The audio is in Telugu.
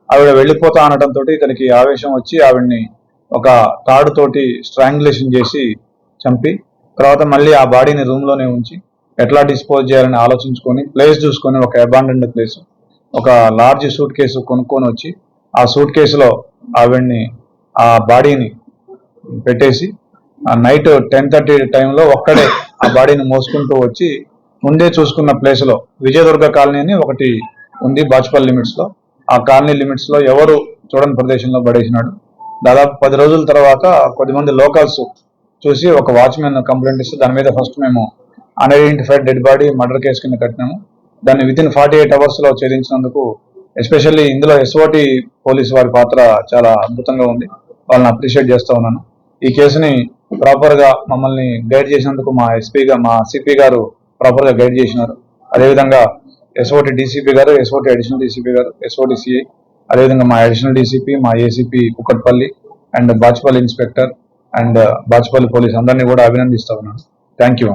ఆవిడ వెళ్ళిపోతా అనడంతో ఇతనికి ఆవేశం వచ్చి ఆవిడ్ని ఒక తాడుతోటి స్ట్రాంగులేషన్ చేసి చంపి తర్వాత మళ్ళీ ఆ బాడీని రూమ్ లోనే ఉంచి ఎట్లా డిస్పోజ్ చేయాలని ఆలోచించుకొని ప్లేస్ చూసుకొని ఒక అబాండెండ్ ప్లేస్ ఒక లార్జ్ సూట్ కేసు కొనుక్కొని వచ్చి ఆ సూట్ కేసులో ఆవిడ్ని ఆ బాడీని పెట్టేసి ఆ నైట్ 10:30 టైంలో ఒక్కడే ఆ బాడీని మోసుకుంటూ వచ్చి ముందే చూసుకున్న ప్లేస్ లో విజయదుర్గ కాలనీ అని ఒకటి ఉంది బాచుపల్లి లిమిట్స్ లో, ఆ కాలనీ లిమిట్స్ లో ఎవరు చూడని ప్రదేశంలో పడేసినాడు. దాదాపు 10 రోజుల తర్వాత కొద్దిమంది లోకల్స్ చూసి ఒక వాచ్మెన్ కంప్లైంట్ ఇస్తే దాని మీద ఫస్ట్ మేము unidentified dead body murder case కింద కట్టినాము. దాన్ని వితిన్ 48 hours లో ఛేదించినందుకు ఎస్పెషల్లీ ఇందులో ఎస్ఓటి పోలీసు వారి పాత్ర చాలా అద్భుతంగా ఉంది. వాళ్ళని అప్రిషియేట్ చేస్తా ఉన్నాను. ఈ కేసుని ప్రాపర్ గా మమ్మల్ని గైడ్ చేసినందుకు మా సిపి గారు ప్రాపర్ గా గైడ్ చేసినారు. అదేవిధంగా ఎస్ఓటి డీసీపీ గారు, ఎస్ఓటి అడిషనల్ డీసీపీ గారు, ఎస్ఓటి సిఐ, అదేవిధంగా మా అడిషనల్ డీసీపీ, మా ACP Kukatpally and Bachupally inspector and Bachupally police అందరినీ కూడా అభినందిస్తా ఉన్నాను. Thank you.